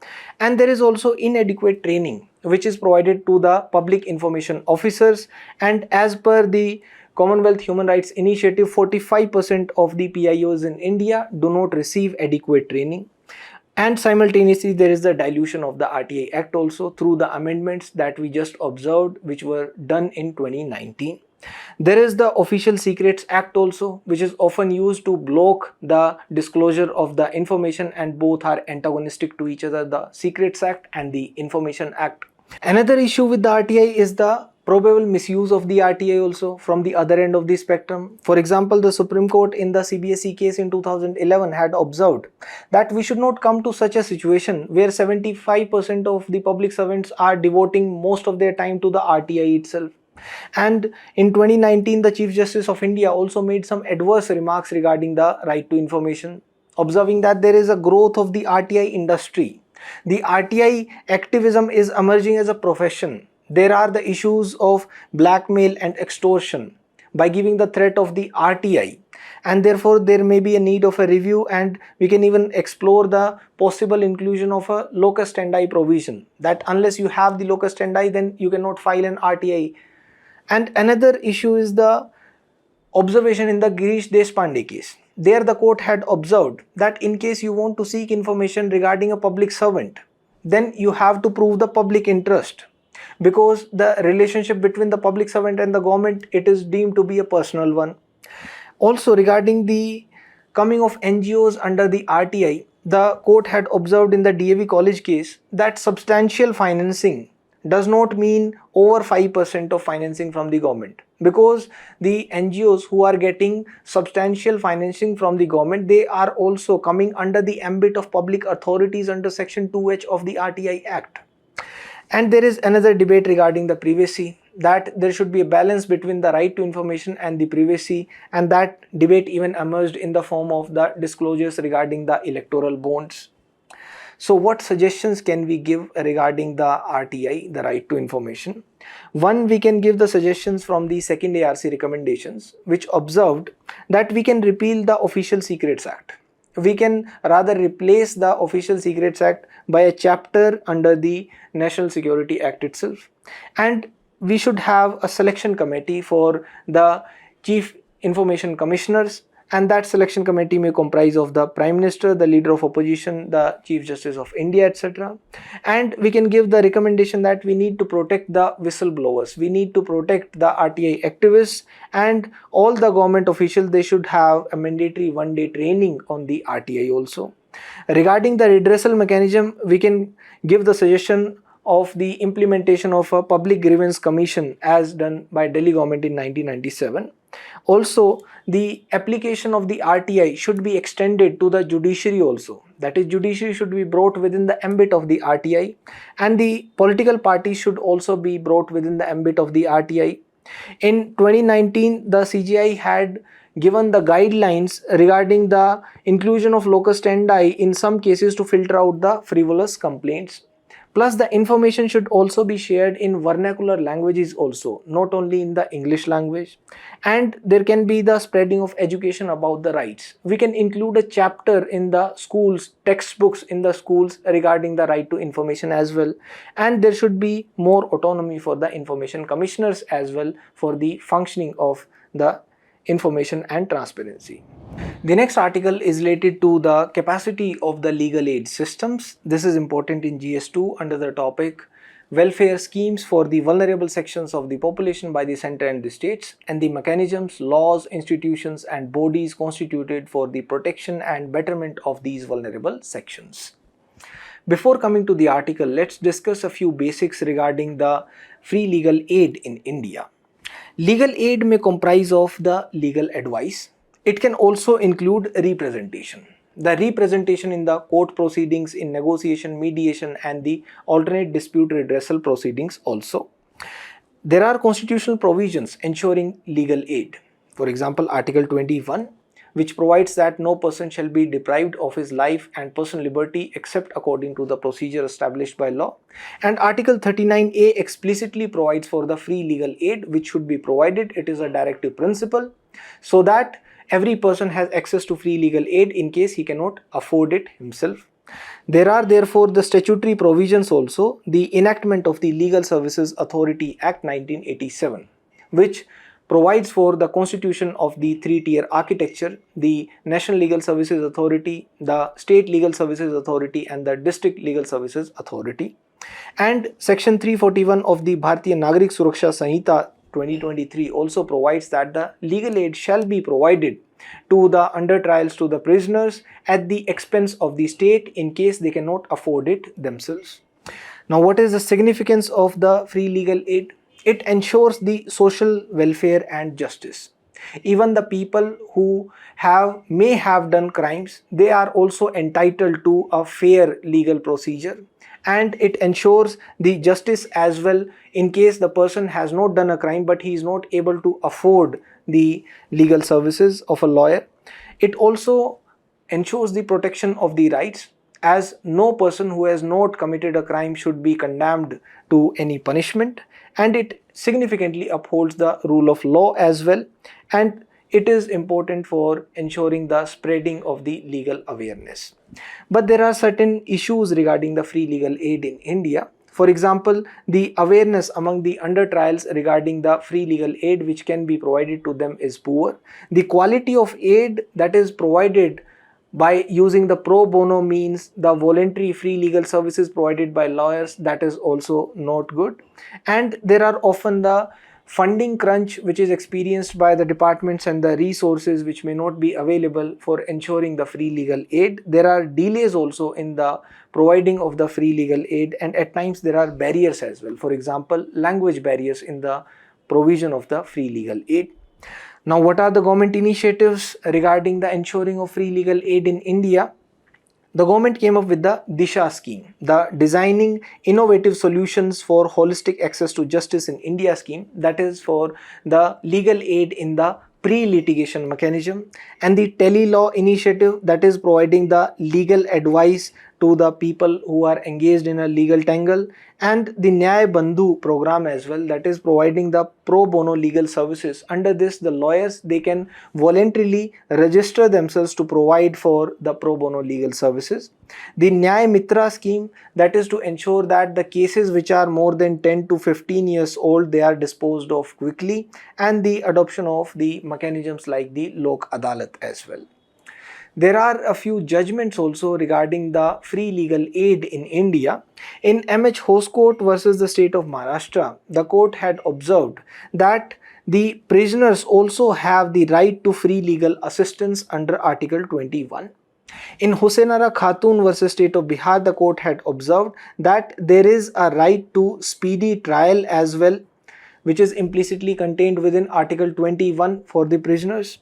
And there is also inadequate training which is provided to the public information officers, and as per the Commonwealth Human Rights Initiative, 45% of the PIOs in India do not receive adequate training. And simultaneously, there is the dilution of the RTI Act also through the amendments that we just observed, which were done in 2019. There is the Official Secrets Act also, which is often used to block the disclosure of the information, and both are antagonistic to each other, the Secrets Act and the Information Act. Another issue with the RTI is the probable misuse of the RTI also from the other end of the spectrum. For example, the Supreme Court in the CBSE case in 2011 had observed that we should not come to such a situation where 75% of the public servants are devoting most of their time to the RTI itself. And in 2019, the Chief Justice of India also made some adverse remarks regarding the right to information, observing that there is a growth of the RTI industry. The RTI activism is emerging as a profession. There are the issues of blackmail and extortion by giving the threat of the RTI, and therefore there may be a need of a review, and we can even explore the possible inclusion of a locus standi provision, that unless you have the locus standi, then you cannot file an RTI. And another issue is the observation in the Girish Deshpande case. There the court had observed that in case you want to seek information regarding a public servant, then you have to prove the public interest, because the relationship between the public servant and the government, it is deemed to be a personal one. Also, regarding the coming of NGOs under the RTI, the court had observed in the DAV College case that substantial financing does not mean over 5% of financing from the government, because the NGOs who are getting substantial financing from the government, they are also coming under the ambit of public authorities under section 2H of the RTI Act. And there is another debate regarding the privacy, that there should be a balance between the right to information and the privacy, and that debate even emerged in the form of the disclosures regarding the electoral bonds. So what suggestions can we give regarding the RTI, the right to information? One, we can give the suggestions from the second ARC recommendations, which observed that we can repeal the Official Secrets Act. We can rather replace the Official Secrets Act by a chapter under the National Security Act itself. And we should have a selection committee for the Chief Information Commissioners, and that selection committee may comprise of the Prime Minister, the Leader of Opposition, the Chief Justice of India, etc. And we can give the recommendation that we need to protect the whistleblowers, we need to protect the RTI activists, and all the government officials, they should have a mandatory one-day training on the RTI also. Regarding the redressal mechanism, we can give the suggestion of the implementation of a public grievance commission as done by Delhi government in 1997. Also, the application of the RTI should be extended to the judiciary also. That is, judiciary should be brought within the ambit of the RTI, and the political parties should also be brought within the ambit of the RTI. In 2019, the CGI had given the guidelines regarding the inclusion of locus standi in some cases to filter out the frivolous complaints. Plus, the information should also be shared in vernacular languages also, not only in the English language. And there can be the spreading of education about the rights. We can include a chapter in the schools, textbooks in the schools regarding the right to information as well. And there should be more autonomy for the information commissioners as well for the functioning of the information and transparency. The next article is related to the capacity of the legal aid systems. This is important in GS2 under the topic welfare schemes for the vulnerable sections of the population by the center and the states, and the mechanisms, laws, institutions and bodies constituted for the protection and betterment of these vulnerable sections. Before coming to the article, let's discuss a few basics regarding the free legal aid in India. Legal aid may comprise of the legal advice. It can also include representation. The representation in the court proceedings, in negotiation, mediation and the alternate dispute redressal proceedings also. There are constitutional provisions ensuring legal aid. For example, Article 21, which provides that no person shall be deprived of his life and personal liberty except according to the procedure established by law. And Article 39A explicitly provides for the free legal aid which should be provided. It is a directive principle so that every person has access to free legal aid in case he cannot afford it himself. There are therefore the statutory provisions also, the enactment of the Legal Services Authority Act 1987, which provides for the constitution of the three-tier architecture, the National Legal Services Authority, the State Legal Services Authority and the District Legal Services Authority. And Section 341 of the Bharatiya Nagarik Suraksha Sanhita 2023 also provides that the legal aid shall be provided to the under trials to the prisoners at the expense of the state in case they cannot afford it themselves. Now, what is the significance of the free legal aid? it ensures the social welfare and justice. Even the people who may have done crimes, they are also entitled to a fair legal procedure, and it ensures the justice as well in case the person has not done a crime but he is not able to afford the legal services of a lawyer. It also ensures the protection of the rights, as no person who has not committed a crime should be condemned to any punishment, and it significantly upholds the rule of law as well, and it is important for ensuring the spreading of the legal awareness. But there are certain issues regarding the free legal aid in India. For example, the awareness among the under trials regarding the free legal aid which can be provided to them is poor. The quality of aid that is provided by using the pro bono means, the voluntary free legal services provided by lawyers, that is also not good. And there are often the funding crunch which is experienced by the departments and the resources which may not be available for ensuring the free legal aid. There are delays also in the providing of the free legal aid, and at times there are barriers as well. For example, language barriers in the provision of the free legal aid. Now, what are the government initiatives regarding the ensuring of free legal aid in India? The government came up with the DISHA scheme, the Designing Innovative Solutions for Holistic Access to Justice in India scheme, that is for the legal aid in the pre-litigation mechanism, and the Telelaw initiative, that is providing the legal advice to the people who are engaged in a legal tangle, and the Nyay Bandhu program as well, that is providing the pro bono legal services. Under this, the lawyers, they can voluntarily register themselves to provide for the pro bono legal services. The Nyay Mitra scheme, that is to ensure that the cases which are more than 10 to 15 years old, they are disposed of quickly, and the adoption of the mechanisms like the Lok Adalat as well. There are a few judgments also regarding the free legal aid in India. In MH Hoskote versus the state of Maharashtra, the court had observed that the prisoners also have the right to free legal assistance under Article 21. In Husainara Khatun versus state of Bihar, the court had observed that there is a right to speedy trial as well, which is implicitly contained within Article 21 for the prisoners.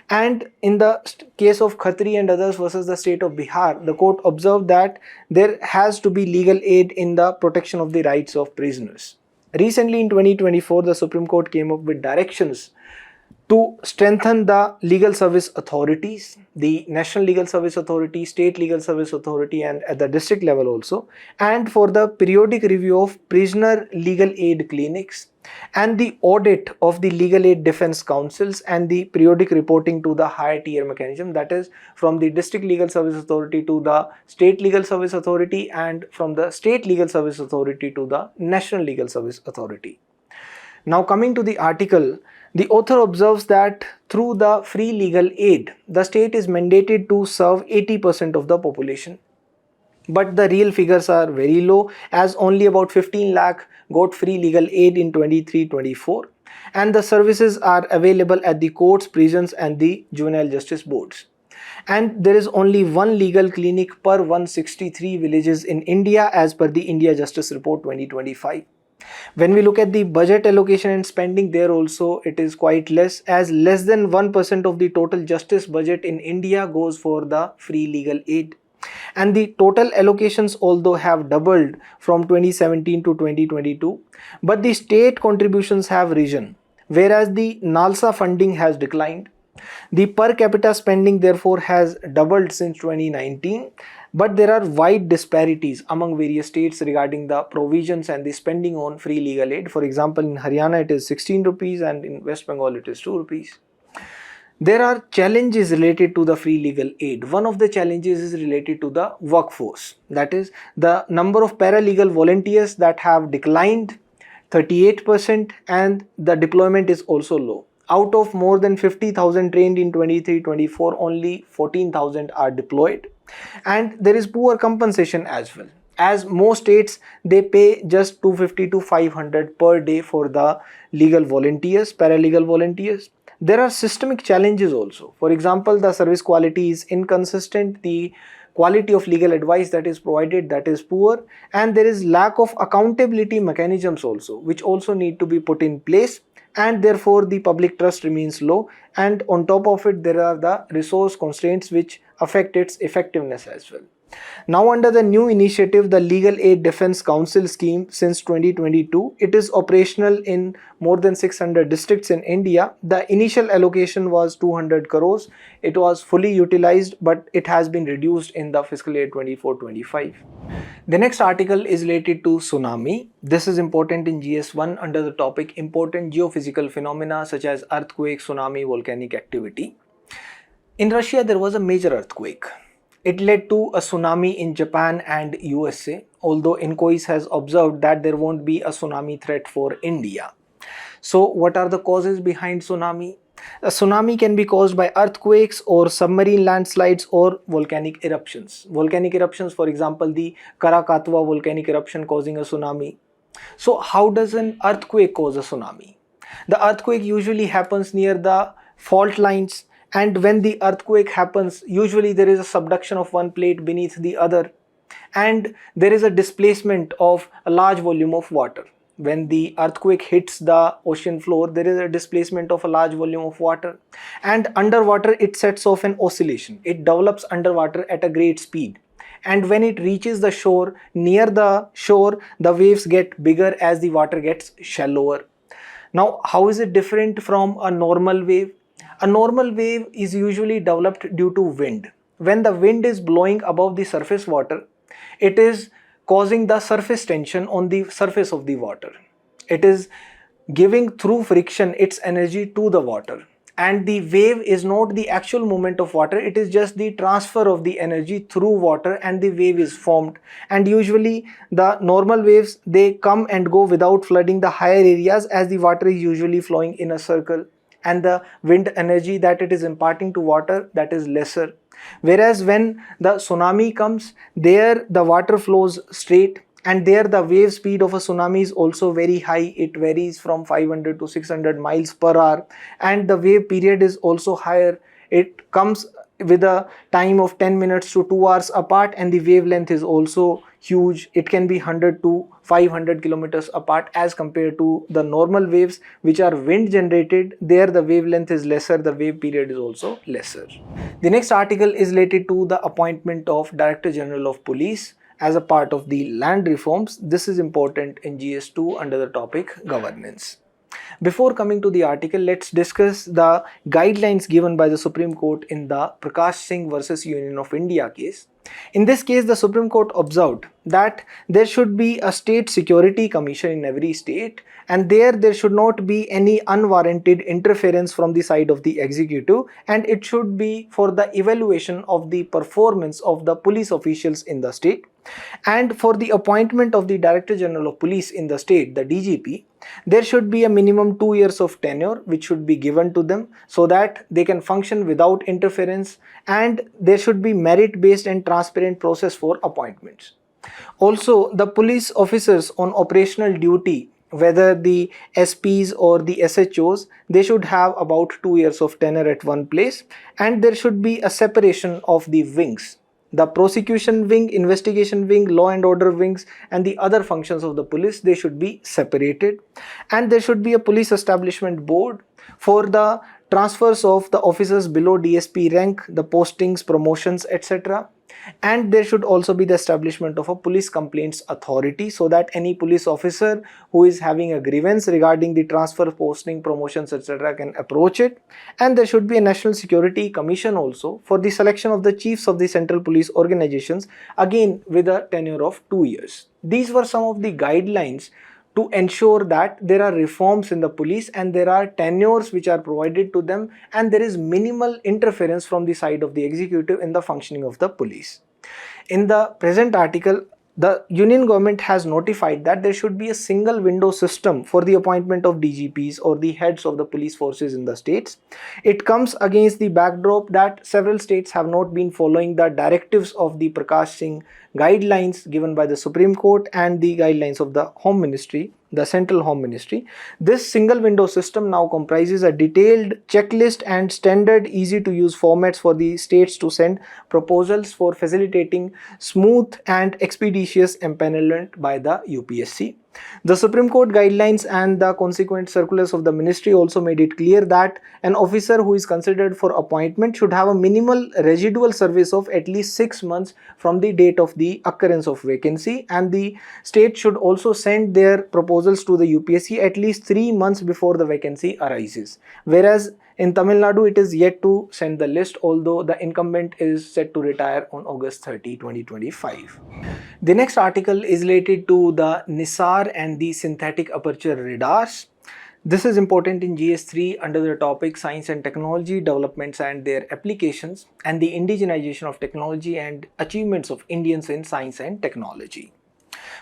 And in the case of Khatri and others versus the state of Bihar, the court observed that there has to be legal aid in the protection of the rights of prisoners. Recently in 2024, the Supreme Court came up with directions to strengthen the legal service authorities, the National Legal Service Authority, State Legal Service Authority, and at the district level also, and for the periodic review of prisoner legal aid clinics, and the audit of the legal aid defense councils, and the periodic reporting to the higher tier mechanism, that is from the district legal service authority to the state legal service authority, and from the state legal service authority to the national legal service authority. Now, coming to the article, the author observes that through the free legal aid, the state is mandated to serve 80% of the population. But the real figures are very low, as only about 15 lakh got free legal aid in 23-24, and the services are available at the courts, prisons, and the juvenile justice boards. And there is only one legal clinic per 163 villages in India as per the India Justice Report 2025. When we look at the budget allocation and spending, there also it is quite less, as less than 1% of the total justice budget in India goes for the free legal aid. And the total allocations although have doubled from 2017 to 2022, but the state contributions have risen, whereas the NALSA funding has declined. The per capita spending therefore has doubled since 2019, but there are wide disparities among various states regarding the provisions and the spending on free legal aid. For example, in Haryana it is 16 rupees and in West Bengal it is 2 rupees. There are challenges related to the free legal aid. One of the challenges is related to the workforce. That is, the number of paralegal volunteers that have declined 38%, and the deployment is also low. Out of more than 50,000 trained in 23-24, only 14,000 are deployed. And there is poor compensation as well, as most states they pay just 250 to 500 per day for the legal volunteers, paralegal volunteers. There are systemic challenges also. For example, the service quality is inconsistent, the quality of legal advice that is provided, that is poor, and there is lack of accountability mechanisms also, which also need to be put in place, and therefore the public trust remains low, and on top of it there are the resource constraints which affect its effectiveness as well. Now under the new initiative, the Legal Aid Defense Council scheme since 2022, it is operational in more than 600 districts in India. The initial allocation was 200 crores. It was fully utilized, but it has been reduced in the fiscal year 24-25. The next article is related to tsunami. This is important in GS1 under the topic important geophysical phenomena such as earthquake, tsunami, volcanic activity. In Russia, there was a major earthquake. It led to a tsunami in Japan and USA, although INCOIS has observed that there won't be a tsunami threat for India. So what are the causes behind tsunami? A tsunami can be caused by earthquakes or submarine landslides or volcanic eruptions. Volcanic eruptions, for example, the Krakatoa volcanic eruption causing a tsunami. So how does an earthquake cause a tsunami? The earthquake usually happens near the fault lines, and when the earthquake happens, usually there is a subduction of one plate beneath the other, and there is a displacement of a large volume of water. When the earthquake hits the ocean floor, there is a displacement of a large volume of water, and underwater it sets off an oscillation. It develops underwater at a great speed, and when it reaches the shore, near the shore, the waves get bigger as the water gets shallower. Now, how is it different from a normal wave? A normal wave is usually developed due to wind. When the wind is blowing above the surface water, it is causing the surface tension on the surface of the water. It is giving through friction its energy to the water. And the wave is not the actual movement of water, it is just the transfer of the energy through water, and the wave is formed. And usually the normal waves, they come and go without flooding the higher areas, as the water is usually flowing in a circle, and the wind energy that it is imparting to water, that is lesser. Whereas when the tsunami comes, there the water flows straight, and there the wave speed of a tsunami is also very high. It varies from 500 to 600 miles per hour, and the wave period is also higher. It comes with a time of 10 minutes to 2 hours apart, and the wavelength is also huge. It can be 100 to 500 kilometers apart as compared to the normal waves which are wind generated. There the wavelength is lesser, the wave period is also lesser. The next article is related to the appointment of Director General of Police as a part of the land reforms. This is important in GS2 under the topic governance. Before coming to the article, let's discuss the guidelines given by the Supreme Court in the Prakash Singh versus Union of India case. In this case, the Supreme Court observed that there should be a state security commission in every state, and there should not be any unwarranted interference from the side of the executive, and it should be for the evaluation of the performance of the police officials in the state. And for the appointment of the Director General of Police in the state, the DGP, there should be a minimum 2 years of tenure which should be given to them so that they can function without interference, and there should be merit based and transparent process for appointments. Also, the police officers on operational duty, whether the SPs or the SHOs, they should have about 2 years of tenure at one place, and there should be a separation of the wings. The prosecution wing, investigation wing, law and order wings, and the other functions of the police, they should be separated. And there should be a police establishment board for the transfers of the officers below DSP rank, the postings, promotions, etc. And there should also be the establishment of a police complaints authority, so that any police officer who is having a grievance regarding the transfer, posting, promotions, etc. can approach it. And there should be a National Security Commission also for the selection of the chiefs of the central police organizations, again with a tenure of 2 years. These were some of the guidelines to ensure that there are reforms in the police and there are tenures which are provided to them, and there is minimal interference from the side of the executive in the functioning of the police. In the present article, the Union government has notified that there should be a single window system for the appointment of DGPs or the heads of the police forces in the states. It comes against the backdrop that several states have not been following the directives of the Prakash Singh guidelines given by the Supreme Court and the guidelines of the Home Ministry, the Central Home Ministry. This single window system now comprises a detailed checklist and standard easy to use formats for the states to send proposals for facilitating smooth and expeditious empanelment by the UPSC. The Supreme Court guidelines and the consequent circulars of the ministry also made it clear that an officer who is considered for appointment should have a minimal residual service of at least 6 months from the date of the occurrence of vacancy, and the state should also send their proposals to the UPSC at least 3 months before the vacancy arises. Whereas in Tamil Nadu, it is yet to send the list, although the incumbent is set to retire on August 30, 2025. The next article is related to the NISAR and the synthetic aperture radars. This is important in GS3 under the topic Science and Technology Developments and their Applications and the Indigenization of Technology and Achievements of Indians in Science and Technology.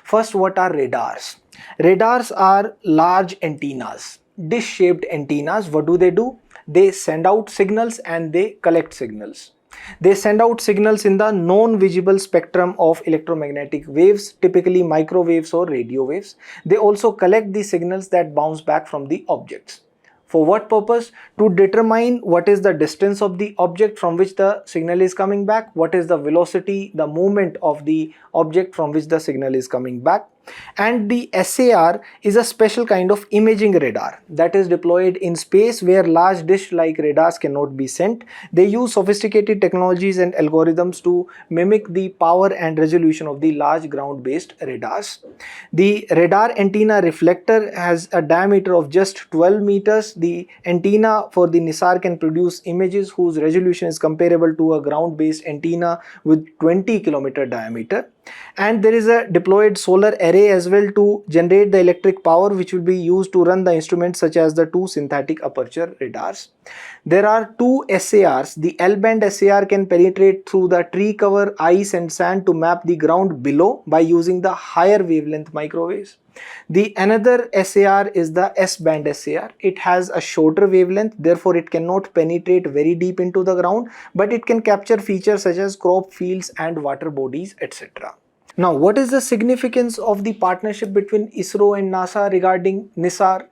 First, what are radars? Radars are large antennas, dish-shaped antennas. What do? They send out signals and they collect signals. They send out signals in the non-visible spectrum of electromagnetic waves, typically microwaves or radio waves. They also collect the signals that bounce back from the objects. For what purpose? To determine what is the distance of the object from which the signal is coming back, what is the velocity, the movement of the object from which the signal is coming back. And the SAR is a special kind of imaging radar that is deployed in space where large dish-like radars cannot be sent. They use sophisticated technologies and algorithms to mimic the power and resolution of the large ground-based radars. The radar antenna reflector has a diameter of just 12 meters. The antenna for the NISAR can produce images whose resolution is comparable to a ground-based antenna with 20 kilometer diameter. And there is a deployed solar array as well to generate the electric power which will be used to run the instruments such as the two synthetic aperture radars. There are two SARs. The L-band SAR can penetrate through the tree cover, ice and sand to map the ground below by using the higher wavelength microwaves. The another SAR is the S-band SAR. It has a shorter wavelength, therefore it cannot penetrate very deep into the ground, but it can capture features such as crop fields and water bodies, etc. Now, what is the significance of the partnership between ISRO and NASA regarding NISAR?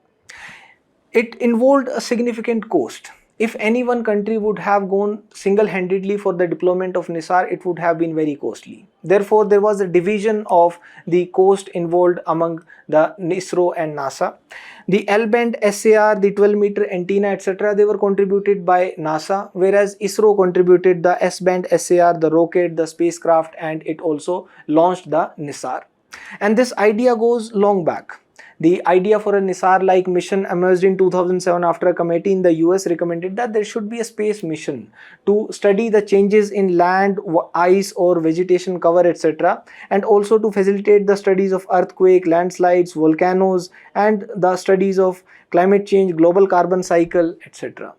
It involved a significant cost. If any one country would have gone single-handedly for the deployment of NISAR, it would have been very costly. Therefore, there was a division of the cost involved among the ISRO and NASA. The L-band SAR, the 12-meter antenna, etc., they were contributed by NASA, whereas ISRO contributed the S-band SAR, the rocket, the spacecraft, and it also launched the NISAR. And this idea goes long back. The idea for a NISAR-like mission emerged in 2007 after a committee in the US recommended that there should be a space mission to study the changes in land, ice or vegetation cover, etc. and also to facilitate the studies of earthquake, landslides, volcanoes and the studies of climate change, global carbon cycle, etc.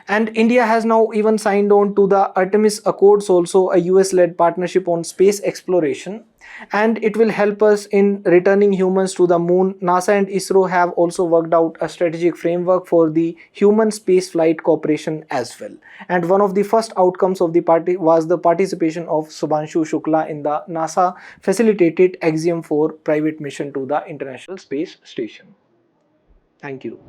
And India has now even signed on to the Artemis Accords, also a US-led partnership on space exploration, and it will help us in returning humans to the moon. NASA and ISRO have also worked out a strategic framework for the human spaceflight cooperation as well. And one of the first outcomes of the party was the participation of Subhanshu Shukla in the NASA facilitated Axiom 4 private mission to the International Space Station. Thank you.